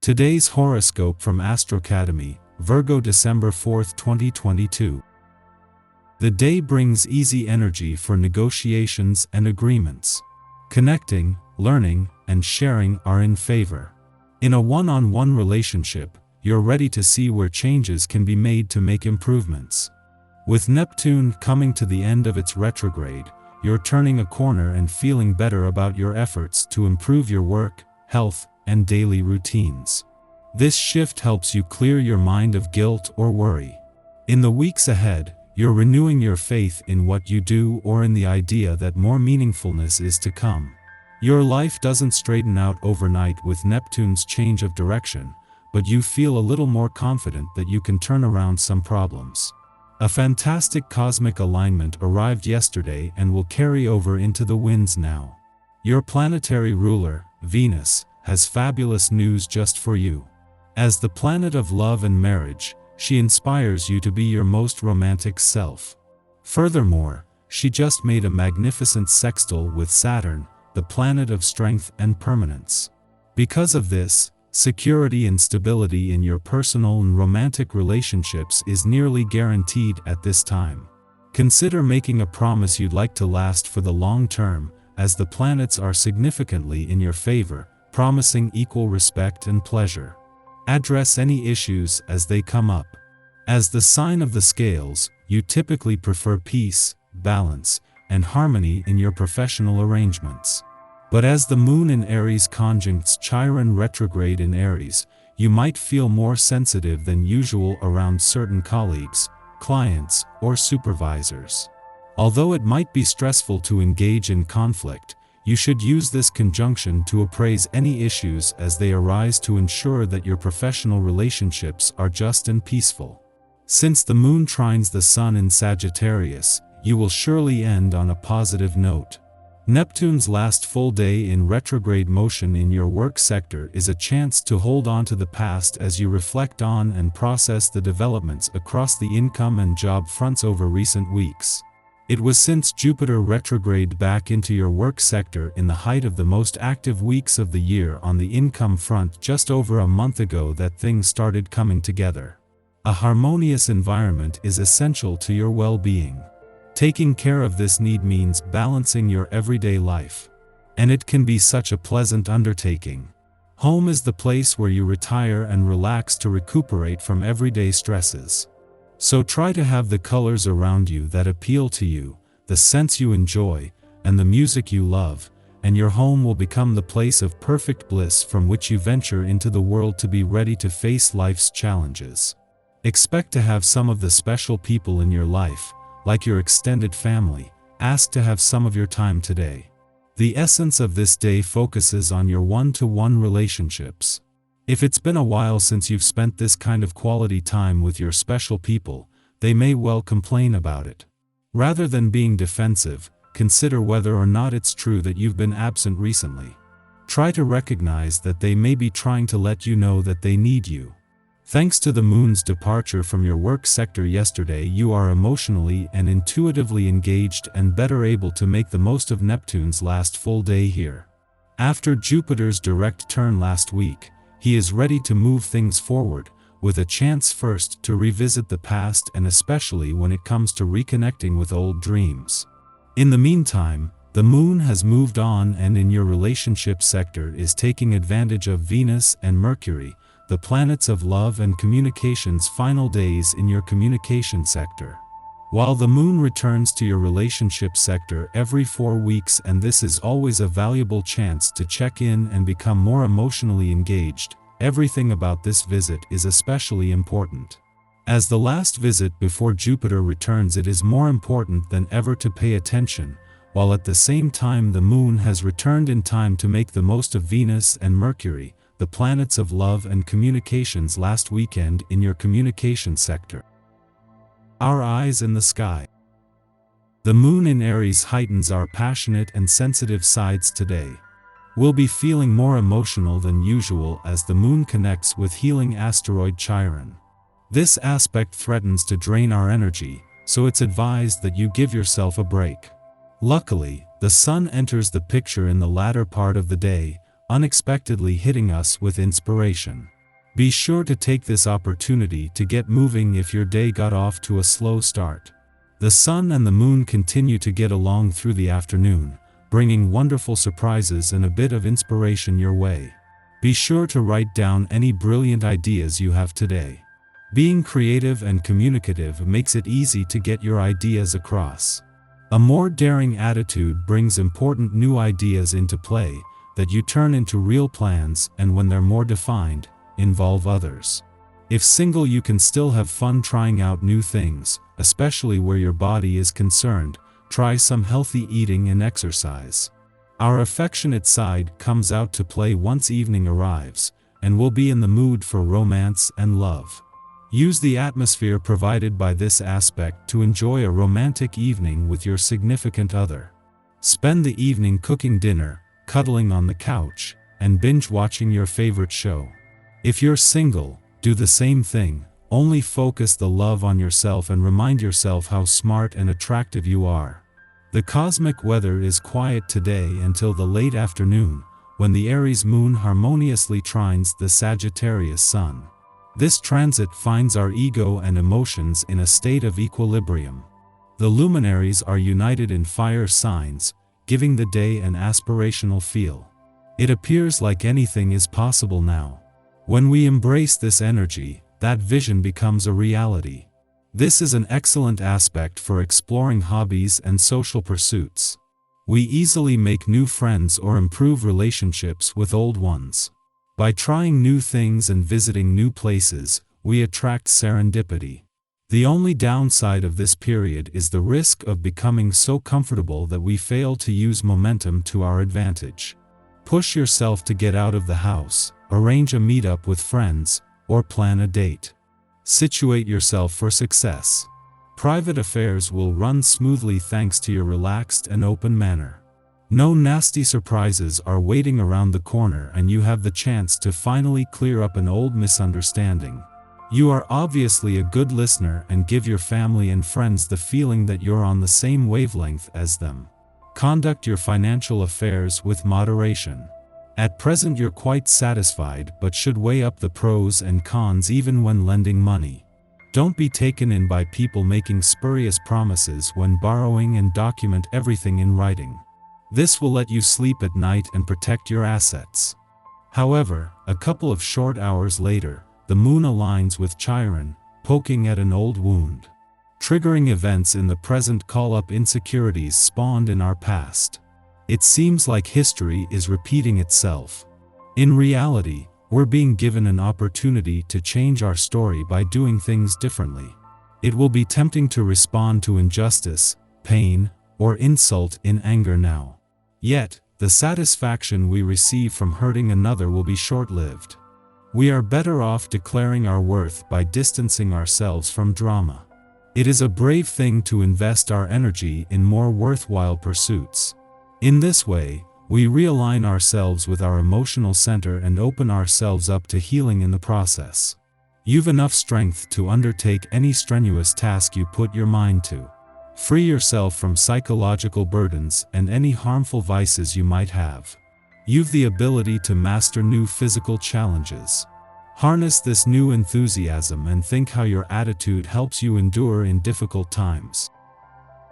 Today's horoscope from Astrocademy, Virgo December 4th, 2022. The day brings easy energy for negotiations and agreements. Connecting, learning, and sharing are in favor. In a one-on-one relationship, you're ready to see where changes can be made to make improvements. With Neptune coming to the end of its retrograde, you're turning a corner and feeling better about your efforts to improve your work, health, and daily routines. This shift helps you clear your mind of guilt or worry. In the weeks ahead, you're renewing your faith in what you do or in the idea that more meaningfulness is to come. Your life doesn't straighten out overnight with Neptune's change of direction, but you feel a little more confident that you can turn around some problems. A fantastic cosmic alignment arrived yesterday and will carry over into the winds now. Your planetary ruler, Venus, has fabulous news just for you. As the planet of love and marriage, she inspires you to be your most romantic self. Furthermore, she just made a magnificent sextile with Saturn, the planet of strength and permanence. Because of this, security and stability in your personal and romantic relationships is nearly guaranteed at this time. Consider making a promise you'd like to last for the long term, as the planets are significantly in your favor, promising equal respect and pleasure. Address any issues as they come up. As the sign of the scales, you typically prefer peace, balance, and harmony in your professional arrangements. But as the moon in Aries conjuncts Chiron retrograde in Aries, you might feel more sensitive than usual around certain colleagues, clients, or supervisors. Although it might be stressful to engage in conflict, you should use this conjunction to appraise any issues as they arise to ensure that your professional relationships are just and peaceful. Since the moon trines the sun in Sagittarius, you will surely end on a positive note. Neptune's last full day in retrograde motion in your work sector is a chance to hold on to the past as you reflect on and process the developments across the income and job fronts over recent weeks. It was since Jupiter retrograde back into your work sector in the height of the most active weeks of the year on the income front just over a month ago that things started coming together. A harmonious environment is essential to your well-being. Taking care of this need means balancing your everyday life. And it can be such a pleasant undertaking. Home is the place where you retire and relax to recuperate from everyday stresses. So try to have the colors around you that appeal to you, the scents you enjoy, and the music you love, and your home will become the place of perfect bliss from which you venture into the world to be ready to face life's challenges. Expect to have some of the special people in your life, like your extended family, ask to have some of your time today. The essence of this day focuses on your one-to-one relationships. If it's been a while since you've spent this kind of quality time with your special people, they may well complain about it. Rather than being defensive, consider whether or not it's true that you've been absent recently. Try to recognize that they may be trying to let you know that they need you. Thanks to the moon's departure from your work sector yesterday, you are emotionally and intuitively engaged and better able to make the most of Neptune's last full day here. After Jupiter's direct turn last week, he is ready to move things forward, with a chance first to revisit the past and especially when it comes to reconnecting with old dreams. In the meantime, the moon has moved on and in your relationship sector is taking advantage of Venus and Mercury, the planets of love and communication's final days in your communication sector. While the moon returns to your relationship sector every 4 weeks, and this is always a valuable chance to check in and become more emotionally engaged, everything about this visit is especially important. As the last visit before Jupiter returns, it is more important than ever to pay attention, while at the same time the moon has returned in time to make the most of Venus and Mercury, the planets of love and communications last weekend in your communication sector. Our eyes in the sky. The moon in Aries heightens our passionate and sensitive sides today. We'll be feeling more emotional than usual as the moon connects with healing asteroid Chiron. This aspect threatens to drain our energy, so it's advised that you give yourself a break. Luckily, the sun enters the picture in the latter part of the day, unexpectedly hitting us with inspiration. Be sure to take this opportunity to get moving if your day got off to a slow start. The sun and the moon continue to get along through the afternoon, bringing wonderful surprises and a bit of inspiration your way. Be sure to write down any brilliant ideas you have today. Being creative and communicative makes it easy to get your ideas across. A more daring attitude brings important new ideas into play that you turn into real plans, and when they're more defined, involve others. If single, you can still have fun trying out new things, especially where your body is concerned. Try some healthy eating and exercise. Our affectionate side comes out to play once evening arrives, and we'll be in the mood for romance and love. Use the atmosphere provided by this aspect to enjoy a romantic evening with your significant other. Spend the evening cooking dinner, cuddling on the couch, and binge watching your favorite show. If you're single, do the same thing, only focus the love on yourself and remind yourself how smart and attractive you are. The cosmic weather is quiet today until the late afternoon, when the Aries moon harmoniously trines the Sagittarius sun. This transit finds our ego and emotions in a state of equilibrium. The luminaries are united in fire signs, giving the day an aspirational feel. It appears like anything is possible now. When we embrace this energy, that vision becomes a reality. This is an excellent aspect for exploring hobbies and social pursuits. We easily make new friends or improve relationships with old ones. By trying new things and visiting new places, we attract serendipity. The only downside of this period is the risk of becoming so comfortable that we fail to use momentum to our advantage. Push yourself to get out of the house, arrange a meetup with friends, or plan a date. Situate yourself for success. Private affairs will run smoothly thanks to your relaxed and open manner. No nasty surprises are waiting around the corner, and you have the chance to finally clear up an old misunderstanding. You are obviously a good listener and give your family and friends the feeling that you're on the same wavelength as them. Conduct your financial affairs with moderation. At present you're quite satisfied, but should weigh up the pros and cons even when lending money. Don't be taken in by people making spurious promises when borrowing, and document everything in writing. This will let you sleep at night and protect your assets. However, a couple of short hours later, the moon aligns with Chiron, poking at an old wound. Triggering events in the present call up insecurities spawned in our past. It seems like history is repeating itself. In reality, we're being given an opportunity to change our story by doing things differently. It will be tempting to respond to injustice, pain, or insult in anger now. Yet, the satisfaction we receive from hurting another will be short-lived. We are better off declaring our worth by distancing ourselves from drama. It is a brave thing to invest our energy in more worthwhile pursuits. In this way, we realign ourselves with our emotional center and open ourselves up to healing in the process. You've enough strength to undertake any strenuous task you put your mind to. Free yourself from psychological burdens and any harmful vices you might have. You've the ability to master new physical challenges. Harness this new enthusiasm and think how your attitude helps you endure in difficult times.